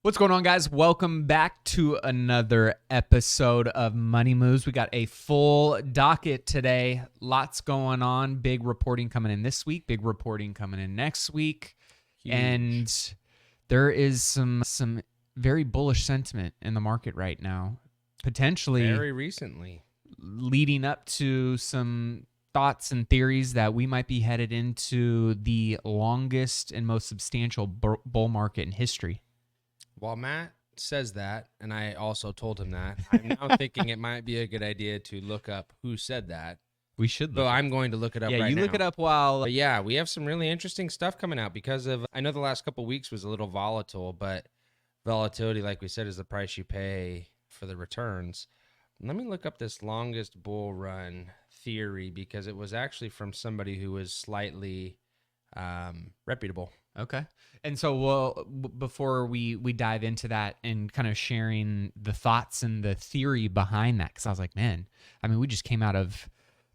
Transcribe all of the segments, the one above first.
What's going on, guys? Welcome back to another episode of Money Moves. We got a full docket today. Lots going on. Big reporting coming in this week. Big reporting coming in next week. Huge. And there is some very bullish sentiment in the market right now. Potentially Very recently. leading up to some thoughts and theories that we might be headed into the longest and most substantial bull market in history. While Matt says that, and I also told him that, I'm now thinking it might be a good idea to look up who said that. We should So I'm going to look it up right now. Yeah, you look it up while... But yeah, we have some really interesting stuff coming out because of, I know the last couple of weeks was a little volatile, but volatility, like we said, is the price you pay for the returns. Let me look up this longest bull run theory because it was actually from somebody who was slightly reputable. Okay. And so before we dive into that and kind of sharing the thoughts and the theory behind that, because I was like, man, I mean, we just came out of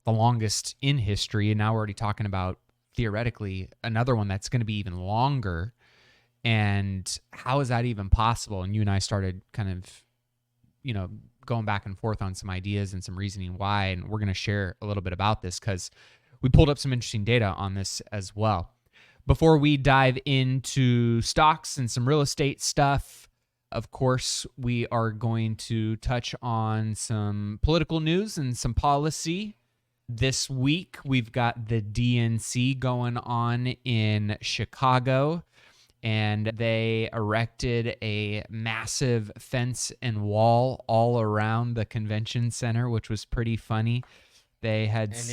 the longest in history, and now we're already talking about theoretically another one that's going to be even longer. And how is that even possible? And you and I started kind of, going back and forth on some ideas and some reasoning why, and we're going to share a little bit about this because we pulled up some interesting data on this as well. Before we dive into stocks and some real estate stuff, of course, we are going to touch on some political news and some policy. This week, we've got the DNC going on in Chicago, and they erected a massive fence and wall all around the convention center, which was pretty funny. They had... And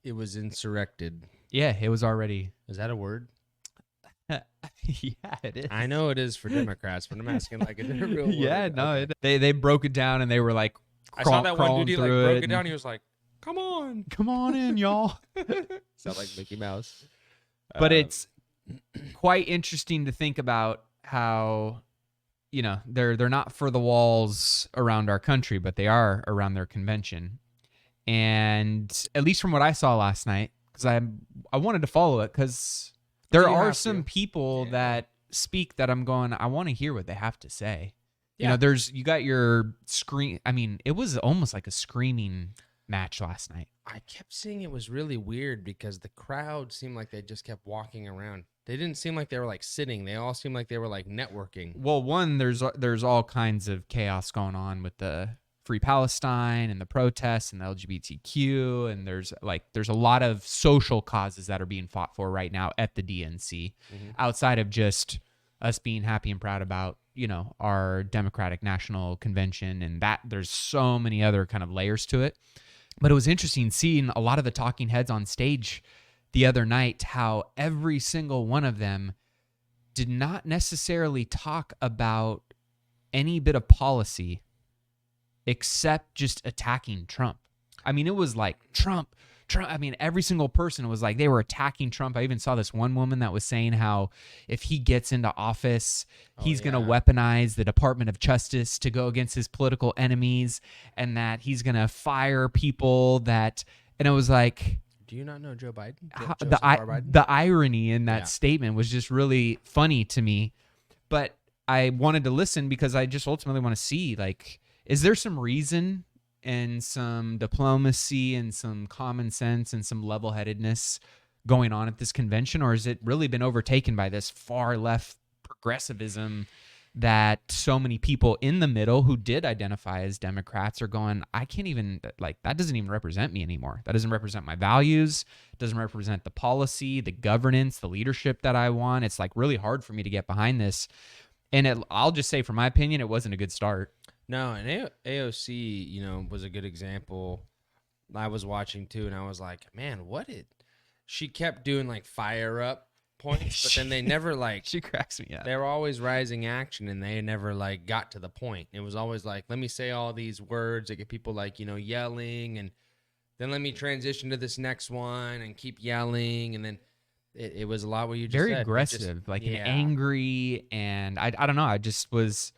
it was insurrected. Yeah, it was already... Is that a word? Yeah, it is. I know it is for Democrats, but I'm asking like a real word. Yeah, no, Okay. they broke it down and they were like I saw that one dude, he like broke it and, down. He was like, come on. come on in, y'all. Sound like Mickey Mouse. But it's quite interesting to think about how, they're not for the walls around our country, but they are around their convention. And at least from what I saw last night, because I wanted to follow it because there are some people that speak that I'm going, I want to hear what they have to say. Yeah. You got your scream. I mean, it was almost like a screaming match last night. I kept seeing it was really weird because the crowd seemed like they just kept walking around. They didn't seem like they were like sitting. They all seemed like they were like networking. Well, one, there's all kinds of chaos going on with the Free Palestine and the protests and the LGBTQ, and there's a lot of social causes that are being fought for right now at the DNC, outside of just us being happy and proud about our Democratic National Convention, and that there's so many other kind of layers to it. But it was interesting seeing a lot of the talking heads on stage the other night, how every single one of them did not necessarily talk about any bit of policy except just attacking Trump. I mean, it was like Trump. I mean, every single person was like, they were attacking Trump. I even saw this one woman that was saying how if he gets into office, he's going to weaponize the Department of Justice to go against his political enemies, and that he's going to fire people that, and it was like... Do you not know Joe Biden? The irony in that statement was just really funny to me. But I wanted to listen because I just ultimately want to see, like, is there some reason and some diplomacy and some common sense and some level-headedness going on at this convention, or has it really been overtaken by this far left progressivism that so many people in the middle who did identify as Democrats are going, I can't even, like, that doesn't even represent me anymore. That doesn't represent my values, doesn't represent the policy, the governance, the leadership that I want. It's like really hard for me to get behind this. And I'll just say, from my opinion, it wasn't a good start. No, and AOC, was a good example. I was watching too, and I was like, man, she kept doing like fire up points, but then they never like... She cracks me up. They were always rising action, and they never like got to the point. It was always like, let me say all these words that get people like, yelling, and then let me transition to this next one and keep yelling, and then it was a lot what you just very said. aggressive, and angry, and I don't know. I just was...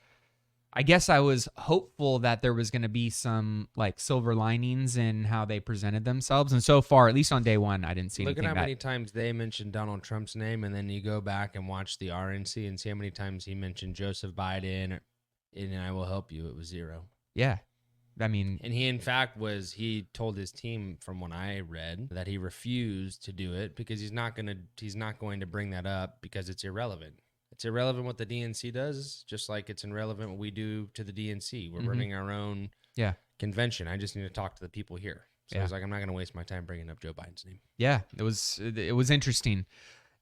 I guess I was hopeful that there was going to be some like silver linings in how they presented themselves. And so far, at least on day one, I didn't see Look at anything how many times they mentioned Donald Trump's name, and then you go back and watch the RNC and see how many times he mentioned Joseph Biden and I will help you. It was 0. yeah. I mean, And he, in fact, he told his team, from what I read, that he refused to do it because he's not going to bring that up because it's irrelevant. It's irrelevant what the DNC does, just like it's irrelevant what we do to the DNC. We're running our own convention. I just need to talk to the people here. So I was like, I'm not going to waste my time bringing up Joe Biden's name. Yeah, it was interesting.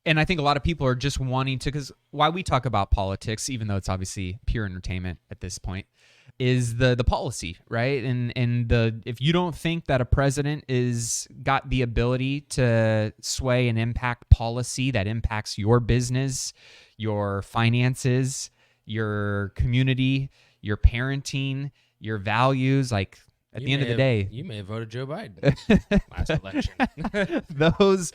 And I think a lot of people are just wanting to, because why we talk about politics, even though it's obviously pure entertainment at this point, is the policy, right? And if you don't think that a president is got the ability to sway and impact policy that impacts your business, your finances, your community, your parenting, your values, like at the end of the day, you may have voted Joe Biden last election.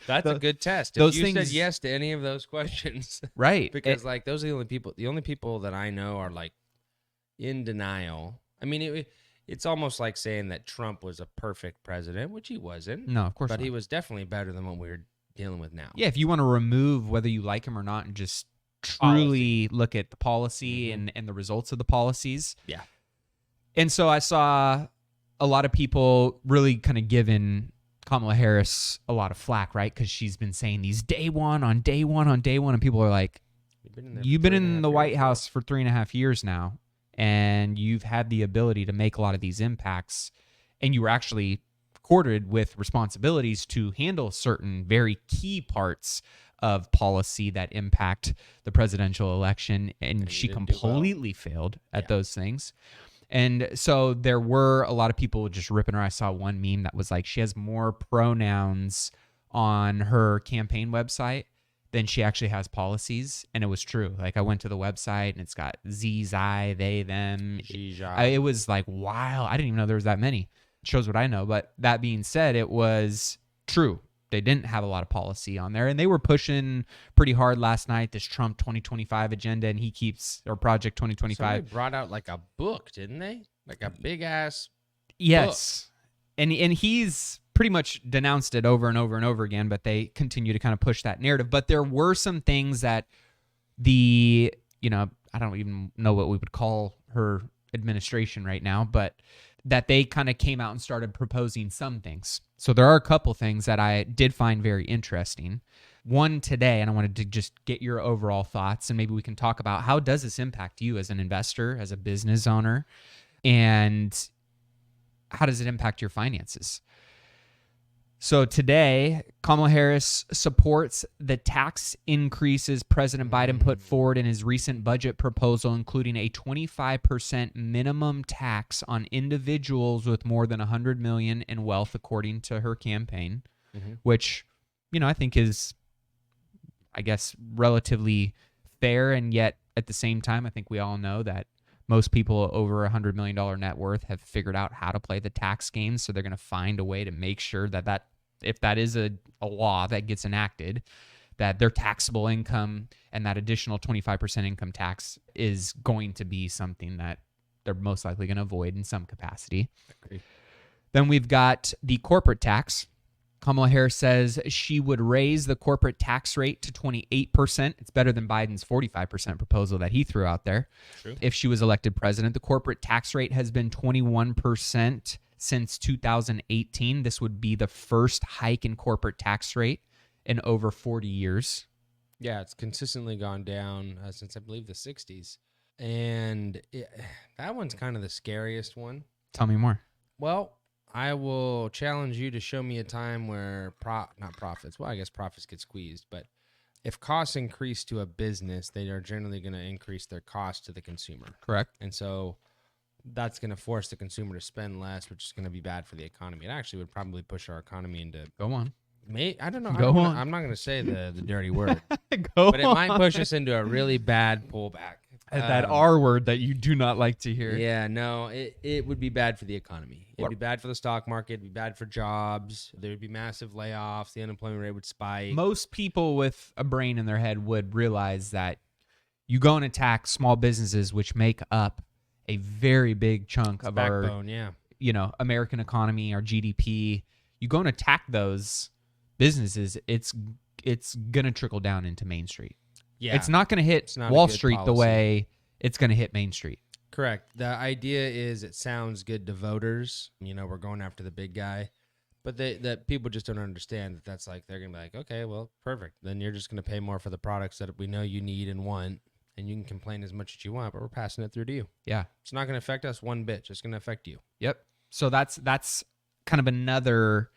That's a good test. If you said yes to any of those questions, right? Because like those are the only people that I know are like in denial. I mean, it's almost like saying that Trump was a perfect president, which he wasn't. No, of course but not. He was definitely better than what we're dealing with now. Yeah, if you want to remove whether you like him or not and just truly look at the policy and the results of the policies. Yeah. And so I saw a lot of people really kind of giving Kamala Harris a lot of flack, right? Because she's been saying these day one, and people are like, you've been in the White House for 3.5 years now, and you've had the ability to make a lot of these impacts, and you were actually accorded with responsibilities to handle certain very key parts of policy that impact the presidential election, and she completely failed at those things. And so there were a lot of people just ripping her. I saw one meme that was like, she has more pronouns on her campaign website than she actually has policies. And it was true. Like I went to the website and it's got Z, I, they, them. It was like, wow. I didn't even know there was that many. It shows what I know. But that being said, it was true. They didn't have a lot of policy on there, and they were pushing pretty hard last night, this Trump 2025 agenda, and or Project 2025. Somebody brought out like a book, didn't they? Like a big ass Yes. Book. And he's pretty much denounced it over and over and over again, but they continue to kind of push that narrative. But there were some things that I don't even know what we would call her administration right now, but that they kind of came out and started proposing some things. So there are a couple things that I did find very interesting. One today, and I wanted to just get your overall thoughts, and maybe we can talk about how does this impact you as an investor, as a business owner, and how does it impact your finances? So today, Kamala Harris supports the tax increases President Biden put forward in his recent budget proposal, including a 25% minimum tax on individuals with more than $100 million in wealth, according to her campaign, which, I think is, I guess, relatively fair. And yet at the same time, I think we all know that most people over $100 million net worth have figured out how to play the tax game. So they're going to find a way to make sure that if that is a law that gets enacted, that their taxable income and that additional 25% income tax is going to be something that they're most likely going to avoid in some capacity. Agreed. Then we've got the corporate tax. Kamala Harris says she would raise the corporate tax rate to 28%. It's better than Biden's 45% proposal that he threw out there. True. If she was elected president. The corporate tax rate has been 21% since 2018. This would be the first hike in corporate tax rate in over 40 years. Yeah, it's consistently gone down since I believe the 60s. And that one's kind of the scariest one. Tell me more. Well, I will challenge you to show me a time where not profits. Well, I guess profits get squeezed, but if costs increase to a business, they are generally going to increase their cost to the consumer. Correct. And so that's going to force the consumer to spend less, which is going to be bad for the economy. It actually would probably push our economy into... Go on. I don't know. I'm not going to say the dirty word. But it might push us into a really bad pullback. That R word that you do not like to hear. Yeah, no, it would be bad for the economy. It'd be bad for the stock market. It'd be bad for jobs. There would be massive layoffs. The unemployment rate would spike. Most people with a brain in their head would realize that you go and attack small businesses, which make up a very big chunk of our, Backbone, yeah. American economy, our GDP. You go and attack those businesses, it's going to trickle down into Main Street. Yeah. It's not going to hit not a Wall good Street the policy. way it's going to hit Main Street. Correct. The idea is it sounds good to voters. We're going after the big guy. But that people just don't understand that's like, they're going to be like, okay, well, perfect. Then you're just going to pay more for the products that we know you need and want. And you can complain as much as you want, but we're passing it through to you. Yeah. It's not going to affect us one bit. It's just going to affect you. Yep. So that's kind of another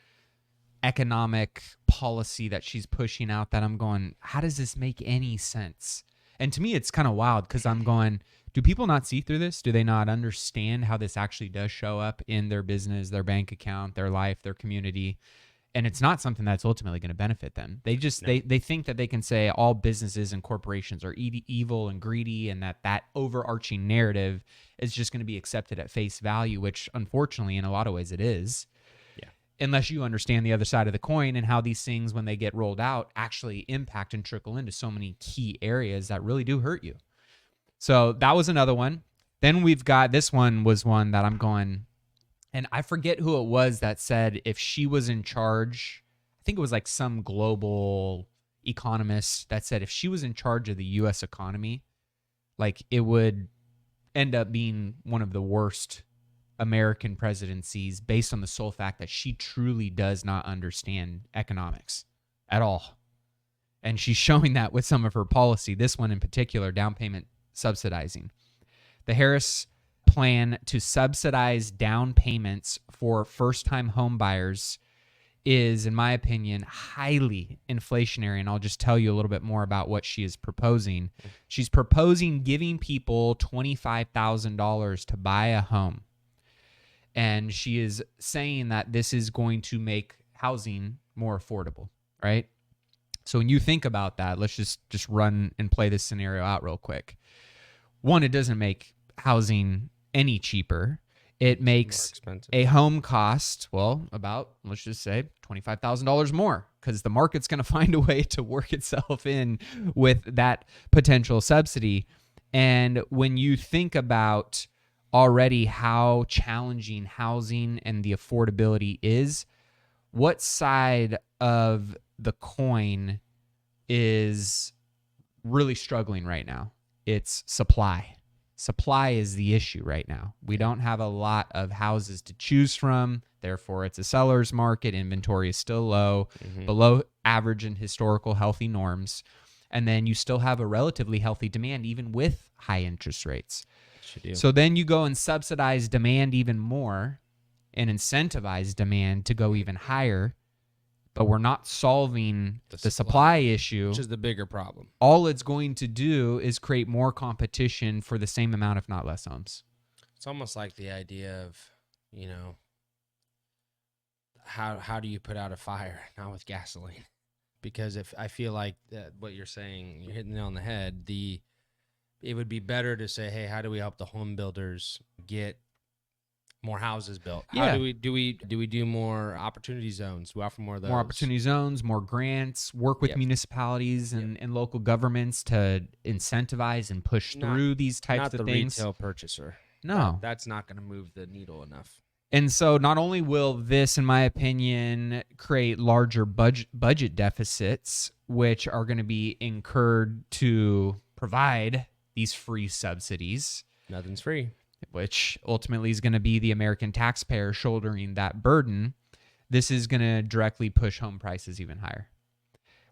economic policy that she's pushing out that I'm going, how does this make any sense? And to me, it's kind of wild because I'm going, do people not see through this? Do they not understand how this actually does show up in their business, their bank account, their life, their community? And it's not something that's ultimately going to benefit them. They just they think that they can say all businesses and corporations are evil and greedy, and that overarching narrative is just going to be accepted at face value, which unfortunately in a lot of ways it is. Yeah. Unless you understand the other side of the coin and how these things, when they get rolled out, actually impact and trickle into so many key areas that really do hurt you. So that was another one. Then we've got, this one was one that I'm going, and I forget who it was that said if she was in charge, I think it was like some global economist that said if she was in charge of the U.S. economy, like it would end up being one of the worst American presidencies based on the sole fact that she truly does not understand economics at all. And she's showing that with some of her policy. This one in particular, down payment subsidizing. The Harris plan to subsidize down payments for first-time home buyers is, in my opinion, highly inflationary. And I'll just tell you a little bit more about what she is proposing. She's proposing giving people $25,000 to buy a home. And she is saying that this is going to make housing more affordable, right? So when you think about that, let's just run and play this scenario out real quick. One, it doesn't make housing any cheaper. It makes a home cost, well, about, let's just say, $25,000 more, because the market's going to find a way to work itself in with that potential subsidy. And when you think about already how challenging housing and the affordability is, what side of the coin is really struggling right now? It's supply. Supply is the issue right now. We don't have a lot of houses to choose from. Therefore, it's a seller's market. Inventory is still low, below average and historical healthy norms. And then you still have a relatively healthy demand, even with high interest rates. So then you go and subsidize demand even more and incentivize demand to go even higher. But we're not solving the supply issue, which is the bigger problem. All it's going to do is create more competition for the same amount, if not less, homes. It's almost like the idea of, how do you put out a fire? Not with gasoline. Because if I feel like that what you're saying, you're hitting the nail on the head. It would be better to say, hey, how do we help the home builders get more houses built? Yeah. How do we do more opportunity zones? We offer more of those. More opportunity zones, more grants, work with municipalities and local governments to incentivize and push through these types of things. Not the retail purchaser. No. That's not going to move the needle enough. And so not only will this, in my opinion, create larger budget deficits, which are going to be incurred to provide these free subsidies. Nothing's free. Which ultimately is going to be the American taxpayer shouldering that burden. This is going to directly push home prices even higher,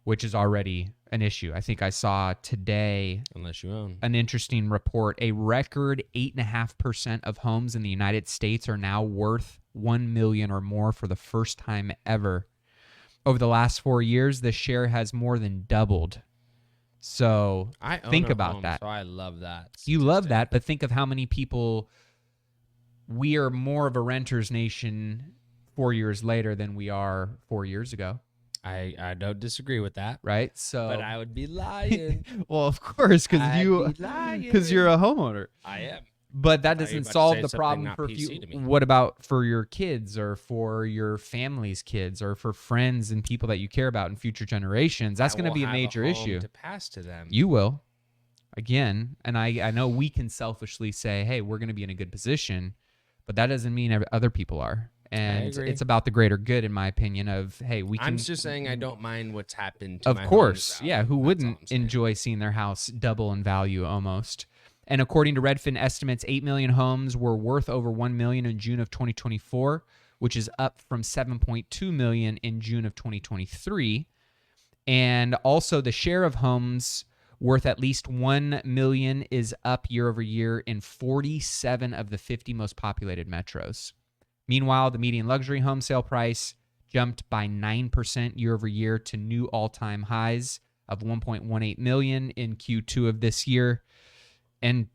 which is already an issue. I think I saw today, unless you own, an interesting report. A record 8.5% of homes in the United States are now worth $1 million or more for the first time ever. Over the last 4 years, the share has more than doubled. So think about that. So I love that. You love that, but think of how many people, we are more of a renter's nation 4 years later than we are 4 years ago. I don't disagree with that. Right? So, but I would be lying. Well, of course, because you're a homeowner. I am. But that doesn't solve the problem for you. What about for your kids or for your family's kids or for friends and people that you care about in future generations? That's going to be a major issue to pass to them. You will. again, and I know we can selfishly say, hey, we're going to be in a good position, but that doesn't mean other people are. I And agree. it's about the greater good, in my opinion, of, hey, we I'm can. just saying I don't mind what's happened to Of my home's course, value. yeah, who That's all wouldn't I'm saying. enjoy seeing their house double in value almost? And according to Redfin estimates, 8 million homes were worth over 1 million in June of 2024, which is up from 7.2 million in June of 2023. And also the share of homes worth at least 1 million is up year over year in 47 of the 50 most populated metros. Meanwhile, the median luxury home sale price jumped by 9% year over year to new all-time highs of 1.18 million in Q2 of this year. And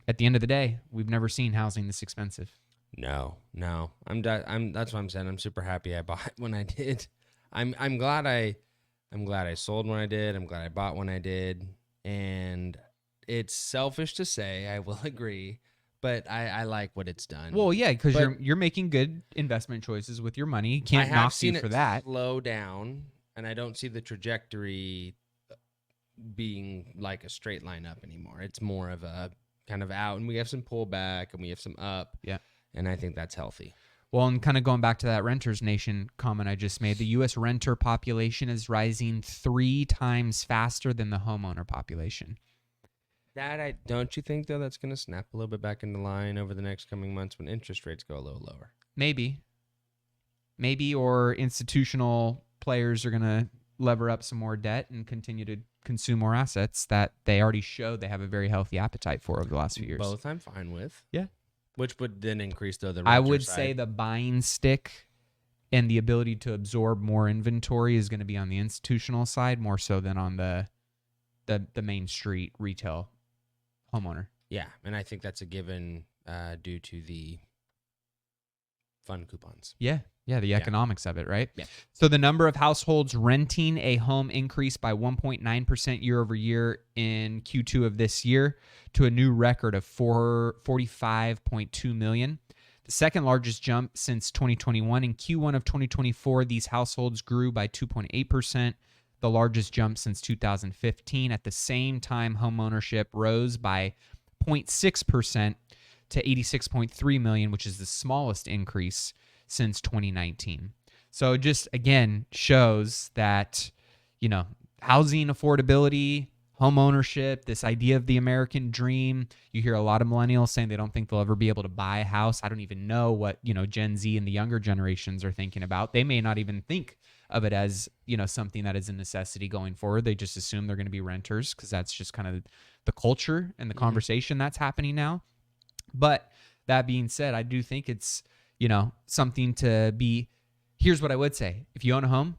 at the end of the day, we've never seen housing this expensive. No. That's what I'm saying. I'm super happy I bought when I did. I'm glad I sold when I did. I'm glad I bought when I did. And it's selfish to say, I will agree, but I like what it's done. Well, yeah, because But you're making good investment choices with your money. I Can't have knock seen you for it that. slow down, and I don't see the trajectory being like a straight line up anymore. It's more of a kind of out, and we have some pullback and we have some up. Yeah. And I think that's healthy. Well, and kind of going back to that renters nation comment I just made, the U.S. renter population is rising 3 times faster than the homeowner population. Don't you think though that's going to snap a little bit back into line over the next coming months when interest rates go a little lower? Maybe, or institutional players are going to lever up some more debt and continue to consume more assets that they already showed they have a very healthy appetite for over the last few years. Both I'm fine with. Yeah. Which would then increase the renter I would side. say the buying stick and the ability to absorb more inventory is going to be on the institutional side more so than on the main street retail homeowner. Yeah, and I think that's a given due to the fund coupons. Yeah, the economics of it, right? Yeah. So the number of households renting a home increased by 1.9% year over year in Q2 of this year to a new record of 45.2 million. The second largest jump since 2021. In Q1 of 2024, these households grew by 2.8%, the largest jump since 2015. At the same time, home ownership rose by 0.6% to 86.3 million, which is the smallest increase since 2019. So it just, again, shows that, housing affordability, home ownership, this idea of the American dream. You hear a lot of millennials saying they don't think they'll ever be able to buy a house. I don't even know what, Gen Z and the younger generations are thinking about. They may not even think of it as, something that is a necessity going forward. They just assume they're going to be renters because that's just kind of the culture and the conversation that's happening now. But that being said, I do think it's, something to be. Here's what I would say. If you own a home,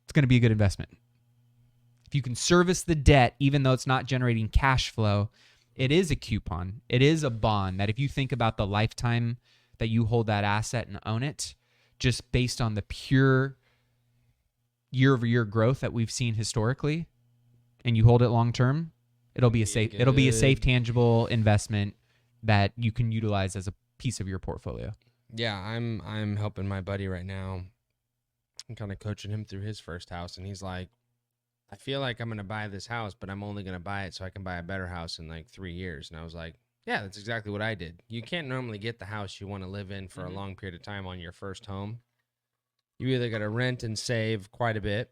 it's going to be a good investment. If you can service the debt, even though it's not generating cash flow, it is a coupon. It is a bond that if you think about the lifetime that you hold that asset and own it, just based on the pure year-over-year growth that we've seen historically, and you hold it long-term, it'll be a safe, tangible investment that you can utilize as a piece of your portfolio. Yeah, I'm helping my buddy right now. I'm kind of coaching him through his first house, and he's like, I feel like I'm going to buy this house, but I'm only going to buy it so I can buy a better house in like 3 years. And I was like, yeah, that's exactly what I did. You can't normally get the house you want to live in for a long period of time on your first home. You either got to rent and save quite a bit,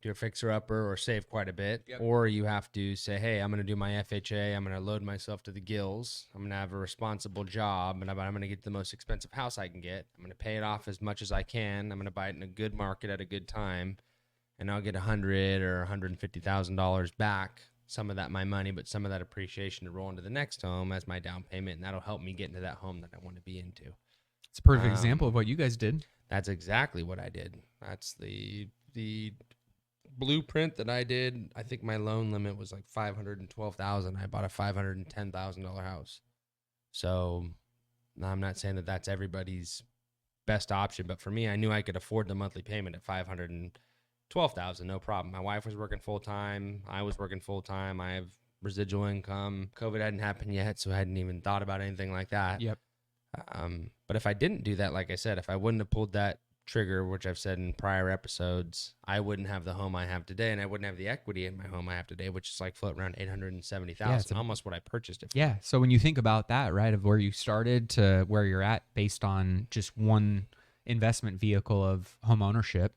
do a fixer-upper or save quite a bit, or you have to say, hey, I'm going to do my FHA. I'm going to load myself to the gills. I'm going to have a responsible job, and I'm going to get the most expensive house I can get. I'm going to pay it off as much as I can. I'm going to buy it in a good market at a good time, and I'll get $100,000 or $150,000 back. Some of that my money, but some of that appreciation to roll into the next home as my down payment, and that'll help me get into that home that I want to be into. It's a perfect example of what you guys did. That's exactly what I did. That's the blueprint that I did. I think my loan limit was like $512,000. I bought a $510,000 house. So I'm not saying that that's everybody's best option, but for me, I knew I could afford the monthly payment at $512,000, no problem. My wife was working full time. I was working full time. I have residual income. COVID hadn't happened yet, so I hadn't even thought about anything like that. Yep. But if I didn't do that, like I said, if I wouldn't have pulled that trigger, which I've said in prior episodes, I wouldn't have the home I have today, and I wouldn't have the equity in my home I have today, which is like floating around Yeah, $870,000, almost what I purchased it for. yeah. So when you think about that, right, of where you started to where you're at based on just one investment vehicle of home ownership,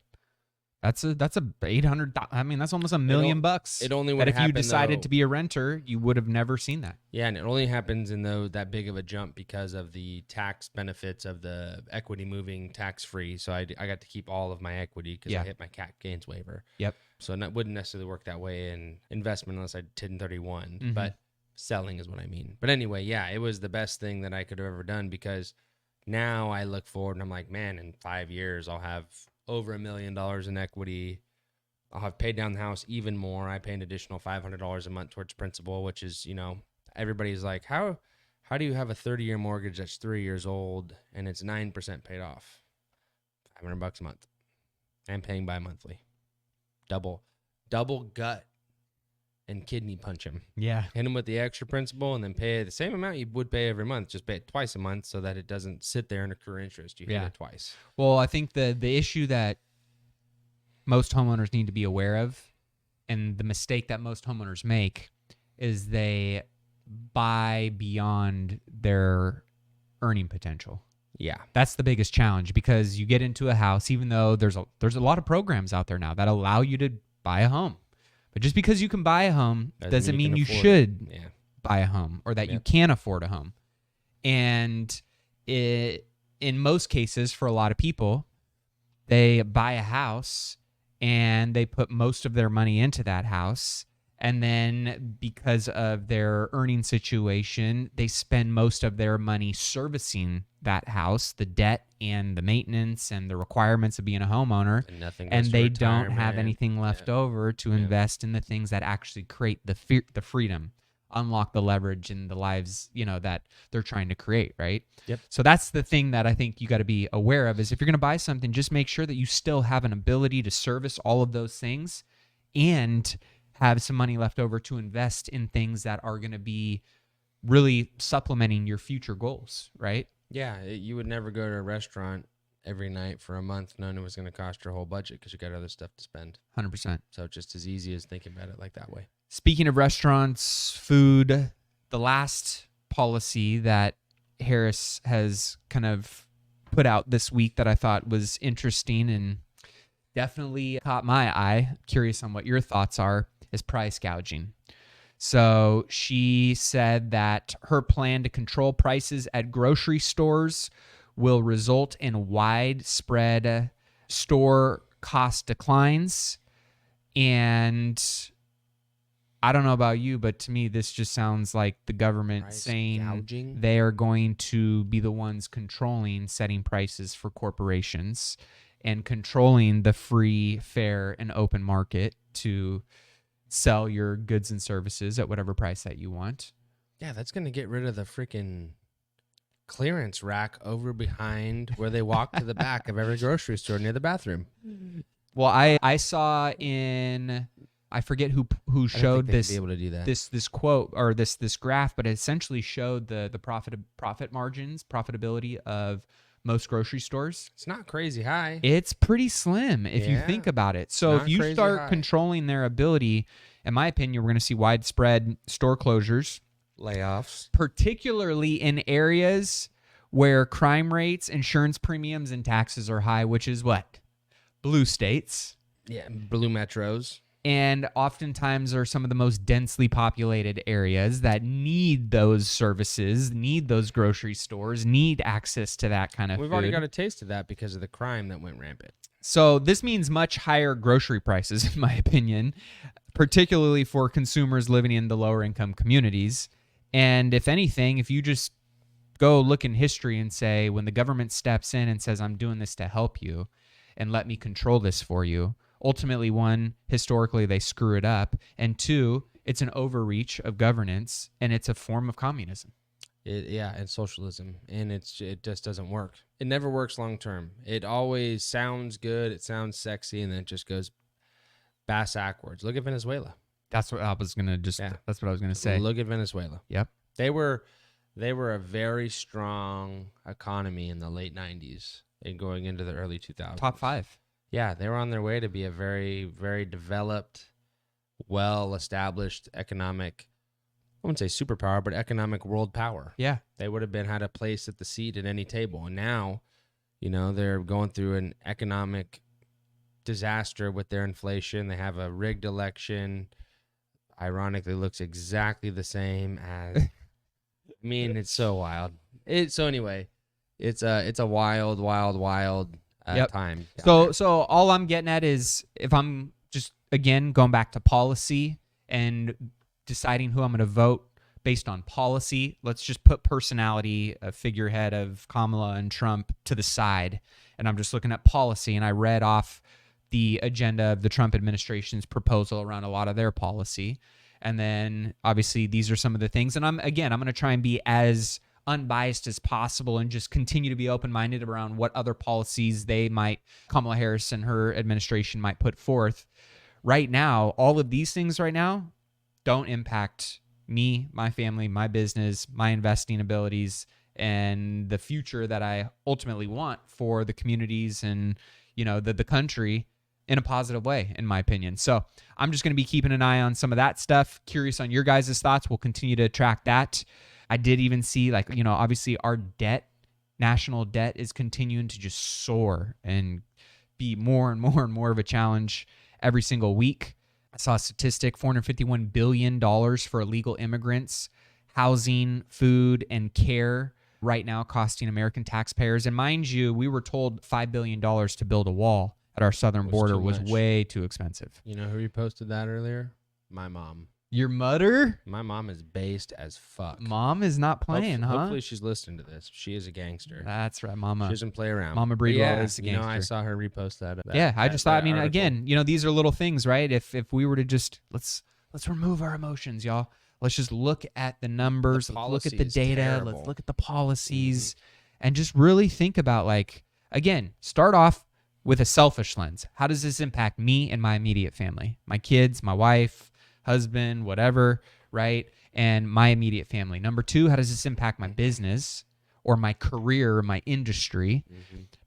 that's a 800. I mean, that's almost $1 million bucks. It only That would if you happen decided though, to be a renter, you would have never seen that. yeah, and it only happens in that big of a jump because of the tax benefits of the equity moving tax free. So I got to keep all of my equity because Yeah. I hit my cap gains waiver. Yep. So it wouldn't necessarily work that way in investment unless I did 1031, Mhm. but selling is what I mean. But anyway, yeah, it was the best thing that I could have ever done because now I look forward and I'm like, man, in 5 years I'll have over $1 million in equity. I'll have paid down the house even more. I pay an additional $500 a month towards principal, which is, everybody's like, how do you have a 30-year mortgage that's 3 years old and it's 9% paid off? $500 a month. I'm paying bi-monthly. Double gut and kidney punch him. Yeah. Hit him with the extra principal and then pay the same amount you would pay every month. Just pay it twice a month so that it doesn't sit there and accrue interest. You hit it twice. Well, I think the issue that most homeowners need to be aware of, and the mistake that most homeowners make, is they buy beyond their earning potential. Yeah. That's the biggest challenge because you get into a house, even though there's a lot of programs out there now that allow you to buy a home. But just because you can buy a home doesn't mean you should buy a home or that you can afford a home. And in most cases, for a lot of people, they buy a house and they put most of their money into that house. And then because of their earning situation, they spend most of their money servicing that house, the debt and the maintenance and the requirements of being a homeowner. And they don't have anything left over to invest in the things that actually create the freedom, unlock the leverage in the lives, that they're trying to create, right? Yep. So that's the thing that I think you got to be aware of is if you're going to buy something, just make sure that you still have an ability to service all of those things and have some money left over to invest in things that are going to be really supplementing your future goals, right? Yeah, you would never go to a restaurant every night for a month knowing it was going to cost your whole budget because you got other stuff to spend. 100%. So just as easy as thinking about it like that way. Speaking of restaurants, food, the last policy that Harris has kind of put out this week that I thought was interesting and definitely caught my eye, curious on what your thoughts are, is price gouging. So she said that her plan to control prices at grocery stores will result in widespread store cost declines. And I don't know about you, but to me, this just sounds like the government Price saying gouging? they are going to be the ones controlling setting prices for corporations and controlling the free, fair, and open market to sell your goods and services at whatever price that you want. Yeah, that's going to get rid of the freaking clearance rack over behind where they walk to the back of every grocery store near the bathroom. Well, I saw in, I forget who showed be able to do that. this quote or this graph, but it essentially showed the profit margins, profitability of most grocery stores. It's not crazy high. It's pretty slim if you think about it. So if you start controlling their ability, in my opinion, we're going to see widespread store closures, layoffs, particularly in areas where crime rates, insurance premiums, and taxes are high, which is what? Blue states. Yeah, blue metros. And oftentimes are some of the most densely populated areas that need those services, need those grocery stores, need access to that kind of food. We've already got a taste of that because of the crime that went rampant. So this means much higher grocery prices, in my opinion, particularly for consumers living in the lower income communities. And if anything, if you just go look in history and say, when the government steps in and says, I'm doing this to help you and let me control this for you, ultimately, one, historically, they screw it up. And two, it's an overreach of governance, and it's a form of communism. And socialism. And it just doesn't work. It never works long term. It always sounds good. It sounds sexy, and then it just goes bass backwards. Look at Venezuela. That's what I was going to that's what I was going to say. Look at Venezuela. Yep. They were a very strong economy in the late 90s. and going into the early 2000s. Top 5. Yeah, they were on their way to be a very, very developed, well-established economic, I wouldn't say superpower, but economic world power. Yeah. They would have had a place at the seat at any table. And now, they're going through an economic disaster with their inflation. They have a rigged election. Ironically, looks exactly the same as. I mean, it's so wild. Anyway, it's a wild, wild, wild time. So all I'm getting at is, if I'm just again going back to policy and deciding who I'm going to vote based on policy, let's just put personality, a figurehead of Kamala and Trump, to the side, and I'm just looking at policy. And I read off the agenda of the Trump administration's proposal around a lot of their policy. And then obviously these are some of the things. And I'm going to try and be as unbiased as possible and just continue to be open-minded around what other policies Kamala Harris and her administration might put forth. Right now, all of these things right now don't impact me, my family, my business, my investing abilities, and the future that I ultimately want for the communities and, the country in a positive way, in my opinion. So I'm just going to be keeping an eye on some of that stuff. Curious on your guys' thoughts. We'll continue to track that. I did even see, obviously our national debt is continuing to just soar and be more and more and more of a challenge every single week. I saw a statistic, $451 billion for illegal immigrants, housing, food, and care right now costing American taxpayers. And mind you, we were told $5 billion to build a wall at our southern border was way too expensive. You know who reposted that earlier? My mom. Your mother? My mom is based as fuck. Mom is not playing, huh? Hopefully she's listening to this. She is a gangster. That's right, Mama. She doesn't play around. Mama Breedwell is a gangster. I saw her repost that. I just thought, again, these are little things, right? If we were to just, let's remove our emotions, y'all. Let's just look at the numbers. Let's look at the data. Terrible. Let's look at the policies and just really think about, again, start off with a selfish lens. How does this impact me and my immediate family? My kids, my wife, husband, whatever, right? And my immediate family. Number 2, how does this impact my business or my career or my industry?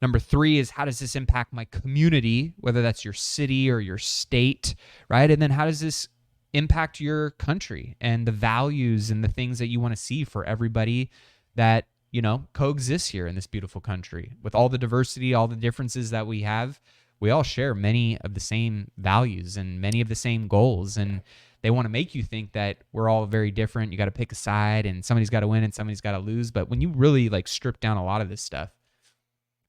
Number 3 is, how does this impact my community, whether that's your city or your state, right? And then how does this impact your country and the values and the things that you want to see for everybody that, coexists here in this beautiful country? With all the diversity, all the differences that we have, we all share many of the same values and many of the same goals. And they want to make you think that we're all very different. You got to pick a side and somebody's got to win and somebody's got to lose. But when you really strip down a lot of this stuff,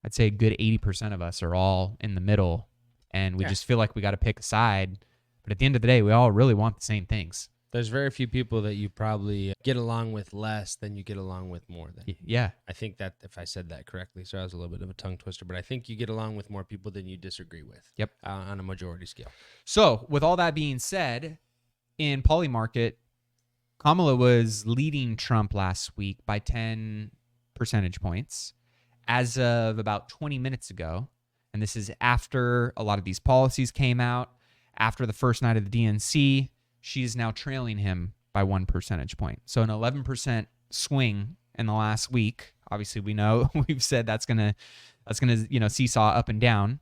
I'd say a good 80% of us are all in the middle, and we just feel like we got to pick a side. But at the end of the day, we all really want the same things. There's very few people that you probably get along with less than you get along with more than. Yeah. I think that, if I said that correctly, so I was a little bit of a tongue twister, but I think you get along with more people than you disagree with. Yep. On a majority scale. So with all that being said, in Polymarket, Kamala was leading Trump last week by 10 percentage points as of about 20 minutes ago. And this is after a lot of these policies came out, after the first night of the DNC. She is now trailing him by 1 percentage point. So an 11% swing in the last week. Obviously, we know we've said that's gonna seesaw up and down.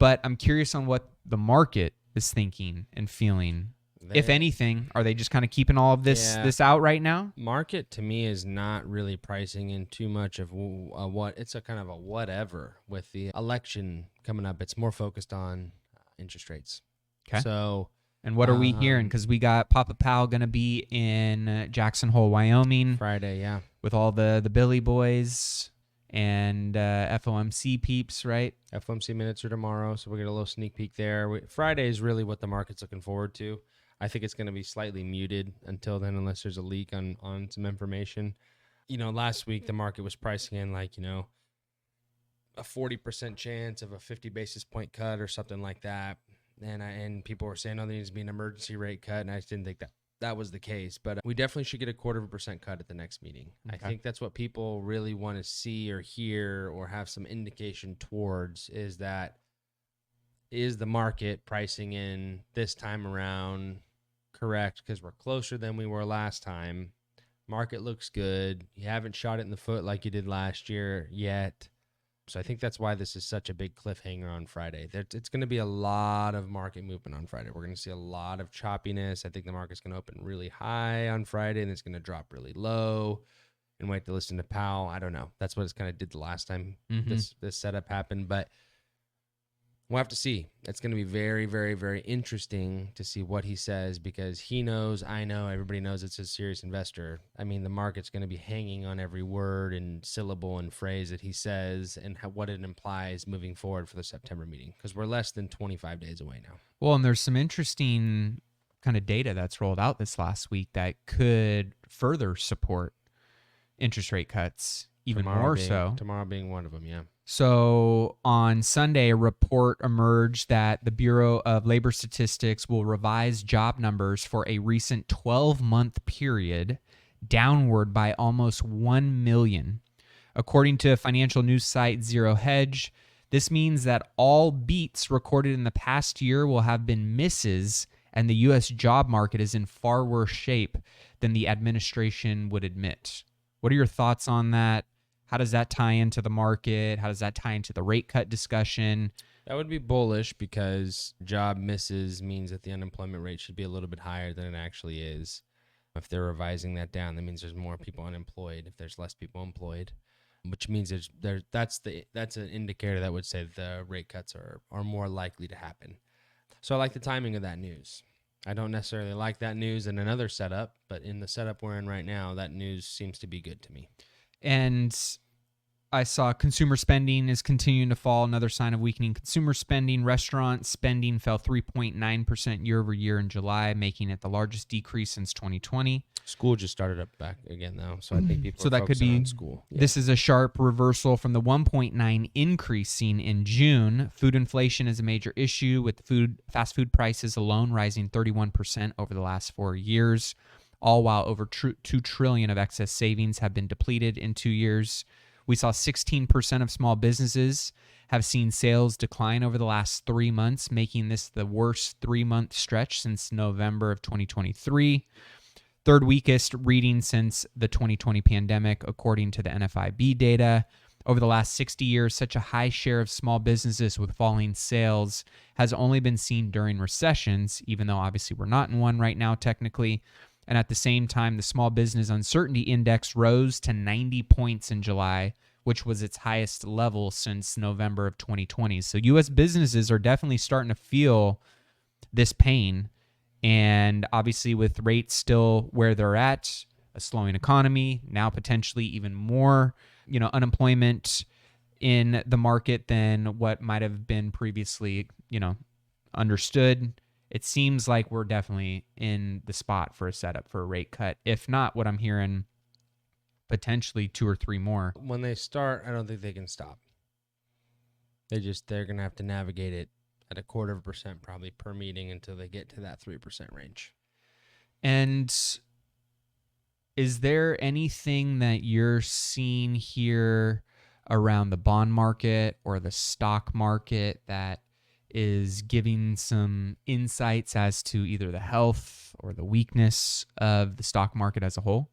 But I'm curious on what the market is thinking and feeling. If anything, are they just kind of keeping all of this out right now? Market to me is not really pricing in too much of what it's a kind of a whatever with the election coming up. It's more focused on interest rates. Okay. So. And what are we hearing? Because we got Papa Powell going to be in Jackson Hole, Wyoming. Friday, yeah. With all the Billy boys and FOMC peeps, right? FOMC minutes are tomorrow, so we'll get a little sneak peek there. Friday is really what the market's looking forward to. I think it's going to be slightly muted until then, unless there's a leak on some information. Last week the market was pricing in a 40% chance of a 50 basis point cut or something like that. And people were saying, there needs to be an emergency rate cut, and I just didn't think that was the case. But we definitely should get a 0.25% cut at the next meeting. Okay. I think that's what people really want to see or hear or have some indication towards, is the market pricing in this time around correct, because we're closer than we were last time. Market looks good. You haven't shot it in the foot like you did last year yet. So I think that's why this is such a big cliffhanger on Friday. It's going to be a lot of market movement on Friday. We're going to see a lot of choppiness. I think the market's going to open really high on Friday and it's going to drop really low and wait to listen to Powell. I don't know. That's what it's kind of did the last time this setup happened, but we'll have to see. It's going to be very, very, very interesting to see what he says because he knows, I know, everybody knows it's a serious investor. I mean, the market's going to be hanging on every word and syllable and phrase that he says and what it implies moving forward for the September meeting because we're less than 25 days away now. Well, and there's some interesting kind of data that's rolled out this last week that could further support interest rate cuts even more so. Tomorrow being one of them, yeah. So on Sunday, a report emerged that the Bureau of Labor Statistics will revise job numbers for a recent 12-month period downward by almost 1 million. According to financial news site Zero Hedge, this means that all beats recorded in the past year will have been misses, and the U.S. job market is in far worse shape than the administration would admit. What are your thoughts on that? How does that tie into the market? How does that tie into the rate cut discussion? That would be bullish because job misses means that the unemployment rate should be a little bit higher than it actually is. If they're revising that down, that means there's more people unemployed. If there's less people employed, which means that's an indicator that would say the rate cuts are more likely to happen. So I like the timing of that news. I don't necessarily like that news in another setup, but in the setup we're in right now, that news seems to be good to me. And I saw consumer spending is continuing to fall, another sign of weakening consumer spending. Restaurant spending fell 3.9% year over year in July, making it the largest decrease since 2020. School just started up back again, though, so I think people so are that could be on school. Yeah. This is a sharp reversal from the 1.9 increase seen in June. Food inflation is a major issue, with fast food prices alone rising 31% over the last 4 years, all while over $2 trillion of excess savings have been depleted in 2 years. We saw 16% of small businesses have seen sales decline over the last 3 months, making this the worst 3-month stretch since November of 2023. Third weakest reading since the 2020 pandemic, according to the NFIB data. Over the last 60 years, such a high share of small businesses with falling sales has only been seen during recessions, even though obviously we're not in one right now technically. And at the same time, the small business uncertainty index rose to 90 points in July, which was its highest level since November of 2020. So U.S. businesses are definitely starting to feel this pain. And obviously with rates still where they're at, a slowing economy, now potentially even more, unemployment in the market than what might have been previously, understood. It seems like we're definitely in the spot for a setup for a rate cut. If not, what I'm hearing, potentially 2 or 3 more. When they start, I don't think they can stop. They're going to have to navigate it at 0.25% probably per meeting until they get to that 3% range. And is there anything that you're seeing here around the bond market or the stock market that is giving some insights as to either the health or the weakness of the stock market as a whole?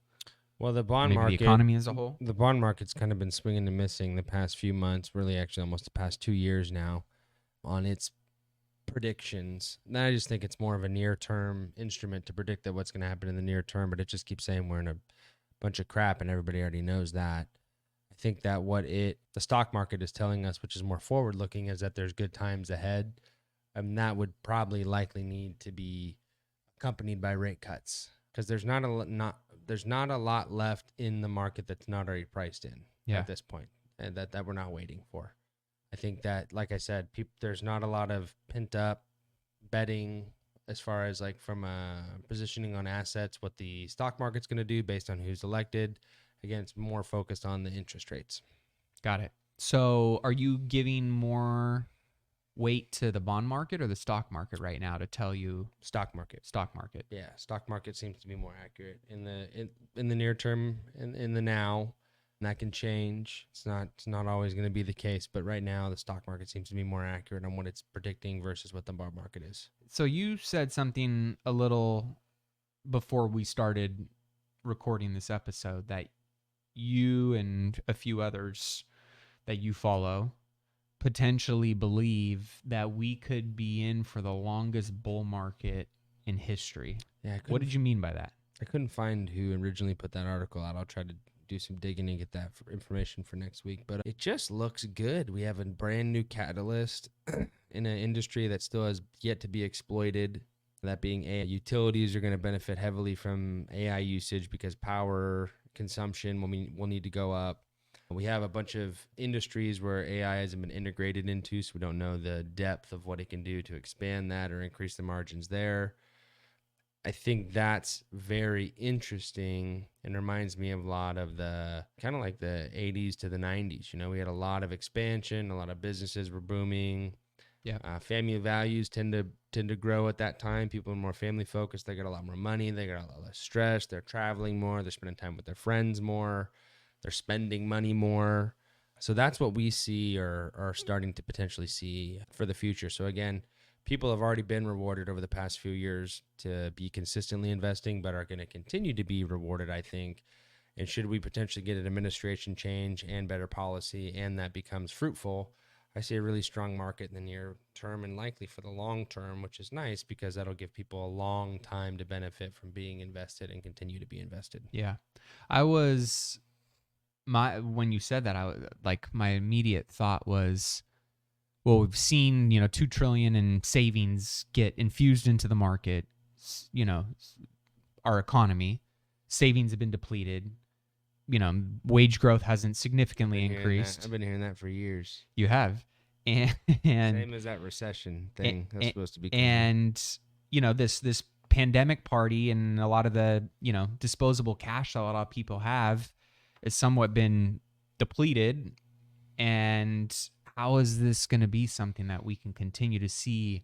Well, the bond market, the economy as a whole. The bond market's kind of been swinging and missing the past few months, really actually almost the past 2 years now on its predictions. And I just think it's more of a near-term instrument to predict that what's going to happen in the near term, but it just keeps saying we're in a bunch of crap and everybody already knows that. I think that the stock market is telling us, which is more forward-looking, is that there's good times ahead, and that would probably likely need to be accompanied by rate cuts because there's not a lot left in the market that's not already priced in at this point, and that we're not waiting for. I think that, like I said, there's not a lot of pent-up betting as far as like from positioning on assets, what the stock market's going to do based on who's elected. Again, it's more focused on the interest rates. Got it. So are you giving more weight to the bond market or the stock market right now to tell you? Stock market. Yeah, stock market seems to be more accurate in the near term, in the now. And that can change. It's not always going to be the case, but right now the stock market seems to be more accurate on what it's predicting versus what the bond market is. So you said something a little before we started recording this episode that you and a few others that you follow potentially believe that we could be in for the longest bull market in history. Yeah, What did you mean by that? I couldn't find who originally put that article out. I'll try to do some digging and get that information for next week. But it just looks good. We have a brand new catalyst in an industry that still has yet to be exploited. That being AI. Utilities are going to benefit heavily from AI usage because power consumption will need to go up. We have a bunch of industries where AI hasn't been integrated into, so we don't know the depth of what it can do to expand that or increase the margins there. I think that's very interesting and reminds me of a lot of the kind of like the 80s to the 90s. You know, we had a lot of expansion, a lot of businesses were booming. Yeah. Family values tend to grow at that time. People are more family focused. They got a lot more money. They got a lot less stress. They're traveling more. They're spending time with their friends more. They're spending money more. So that's what we see or are starting to potentially see for the future. So again, people have already been rewarded over the past few years to be consistently investing, but are going to continue to be rewarded, I think. And should we potentially get an administration change and better policy, and that becomes fruitful, I see a really strong market in the near term and likely for the long term, which is nice because that'll give people a long time to benefit from being invested and continue to be invested. Yeah. When you said that, my immediate thought was, well, we've seen, $2 trillion in savings get infused into the market, our economy, savings have been depleted, wage growth hasn't significantly increased. I've been hearing that for years. You have. And same as that recession thing that's supposed to be coming. And, this pandemic party and a lot of the, disposable cash that a lot of people have has somewhat been depleted. And how is this going to be something that we can continue to see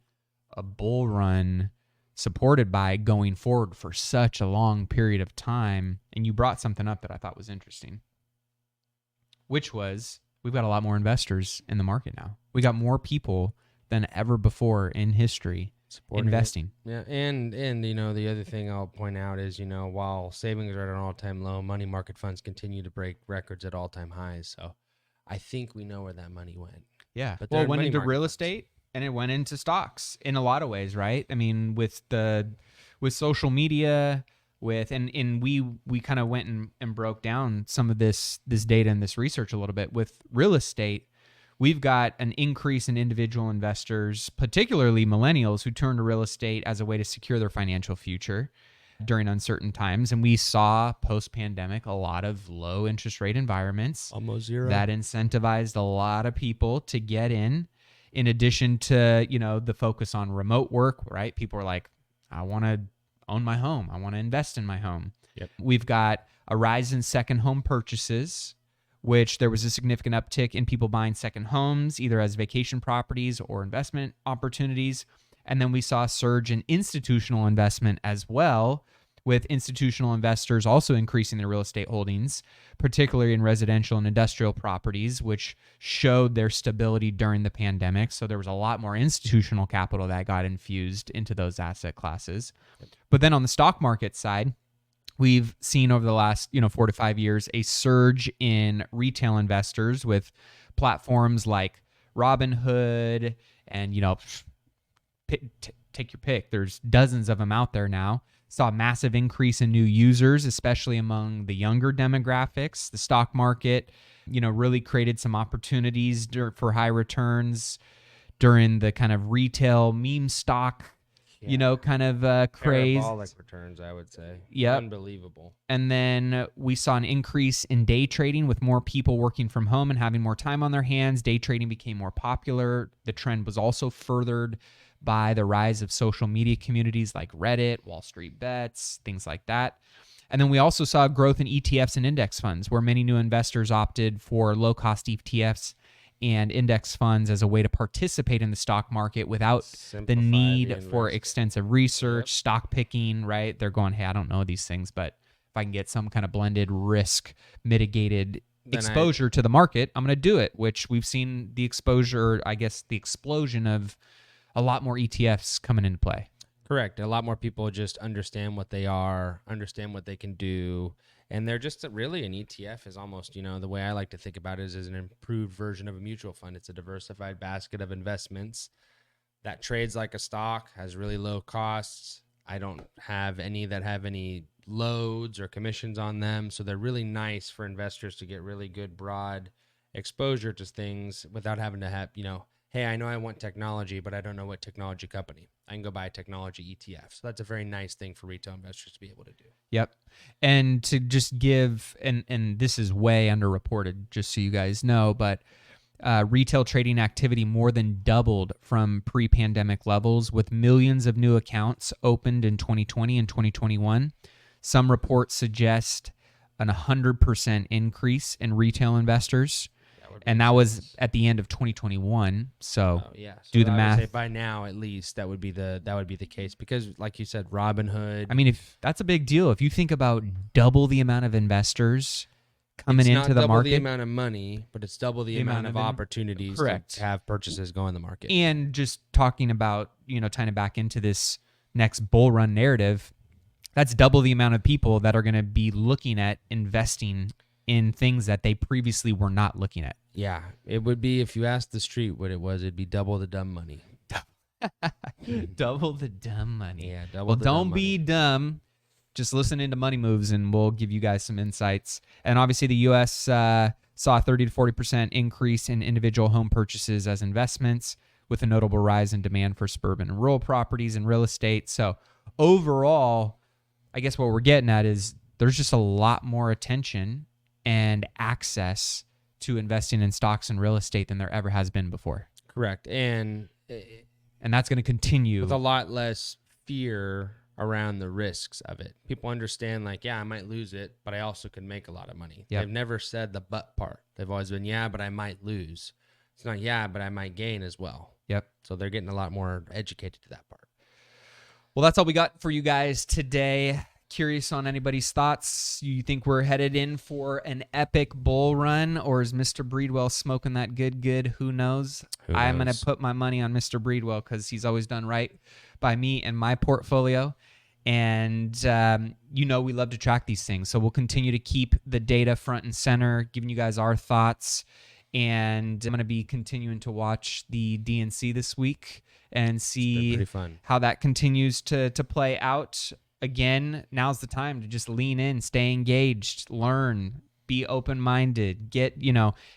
a bull run supported by going forward for such a long period of time? And you brought something up that I thought was interesting, which was we've got a lot more investors in the market now. We got more people than ever before in history investing. Yeah, and the other thing I'll point out is, while savings are at an all-time low, money market funds continue to break records at all-time highs. So I think we know where that money went. Yeah. Well, it went into real estate and it went into stocks in a lot of ways, right? I mean, with social media, and we kind of went and broke down some of this data and this research a little bit. With real estate, we've got an increase in individual investors, particularly millennials, who turn to real estate as a way to secure their financial future during uncertain times. And we saw post-pandemic a lot of low interest rate environments, almost zero, that incentivized a lot of people to get in addition to, the focus on remote work, right? People are like, I want to own my home. I want to invest in my home. Yep. We've got a rise in second home purchases, which there was a significant uptick in people buying second homes, either as vacation properties or investment opportunities. And then we saw a surge in institutional investment as well, with institutional investors also increasing their real estate holdings, particularly in residential and industrial properties, which showed their stability during the pandemic. So there was a lot more institutional capital that got infused into those asset classes. But then on the stock market side, we've seen over the last 4 to 5 years a surge in retail investors with platforms like Robinhood and take your pick. There's dozens of them out there now. Saw a massive increase in new users, especially among the younger demographics. The stock market, really created some opportunities for high returns during the kind of retail meme stock, kind of craze. Parabolic returns, I would say. Yep. Unbelievable. And then we saw an increase in day trading with more people working from home and having more time on their hands. Day trading became more popular. The trend was also furthered by the rise of social media communities like Reddit, Wall Street Bets, things like that. And then we also saw growth in ETFs and index funds, where many new investors opted for low-cost ETFs and index funds as a way to participate in the stock market without the need for extensive research, stock picking, right? They're going, hey, I don't know these things, but if I can get some kind of blended risk mitigated exposure to the market, I'm going to do it, which we've seen the explosion of a lot more ETFs coming into play. Correct. A lot more people just understand what they are, understand what they can do, And they're just really an ETF is almost, the way I like to think about it is an improved version of a mutual fund. It's a diversified basket of investments that trades like a stock, has really low costs. I don't have any that have any loads or commissions on them. So they're really nice for investors to get really good broad exposure to things without having to have, hey, I know I want technology, but I don't know what technology company. I can go buy a technology ETF. So that's a very nice thing for retail investors to be able to do. Yep. And to just give, and this is way underreported, just so you guys know, but retail trading activity more than doubled from pre-pandemic levels, with millions of new accounts opened in 2020 and 2021. Some reports suggest an 100% increase in retail investors. And that was at the end of 2021. So, do the math. Would say by now, at least, that would be the case because, like you said, Robinhood. I mean, if that's a big deal, if you think about double the amount of investors coming into the market, it's not double the amount of money, but it's double the amount of opportunities to have purchases go in the market. And just talking about, tying it back into this next bull run narrative, that's double the amount of people that are going to be looking at investing in things that they previously were not looking at. Yeah, it would be, if you asked the street what it was, it'd be double the dumb money. Double the dumb money. Yeah, double well, the don't dumb be money. Dumb. Just listen into Money Moves, and we'll give you guys some insights. And obviously, the U.S. saw a 30 to 40% increase in individual home purchases as investments, with a notable rise in demand for suburban and rural properties and real estate. So overall, I guess what we're getting at is there's just a lot more attention and access to investing in stocks and real estate than there ever has been before. Correct. And that's going to continue. With a lot less fear around the risks of it. People understand, like, yeah, I might lose it, but I also can make a lot of money. Yep. They've never said the but part. They've always been, yeah, but I might lose. It's not, yeah, but I might gain as well. Yep. So they're getting a lot more educated to that part. Well, that's all we got for you guys today. Curious on anybody's thoughts. You think we're headed in for an epic bull run, or is Mr. Breedwell smoking that good? Who knows? I'm going to put my money on Mr. Breedwell because he's always done right by me and my portfolio. And, we love to track these things. So we'll continue to keep the data front and center, giving you guys our thoughts. And I'm going to be continuing to watch the DNC this week and see how that continues to play out. Again, now's the time to just lean in, stay engaged, learn, be open-minded, get,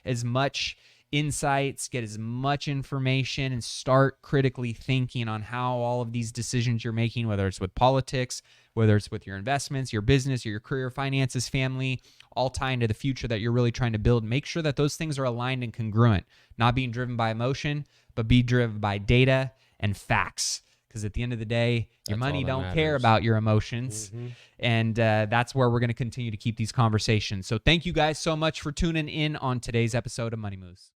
as much insights, get as much information, and start critically thinking on how all of these decisions you're making, whether it's with politics, whether it's with your investments, your business, your career, finances, family, all tie into the future that you're really trying to build. Make sure that those things are aligned and congruent, not being driven by emotion, but be driven by data and facts. Because at the end of the day, your money don't care about your emotions. Mm-hmm. And that's where we're going to continue to keep these conversations. So thank you guys so much for tuning in on today's episode of Money Moves.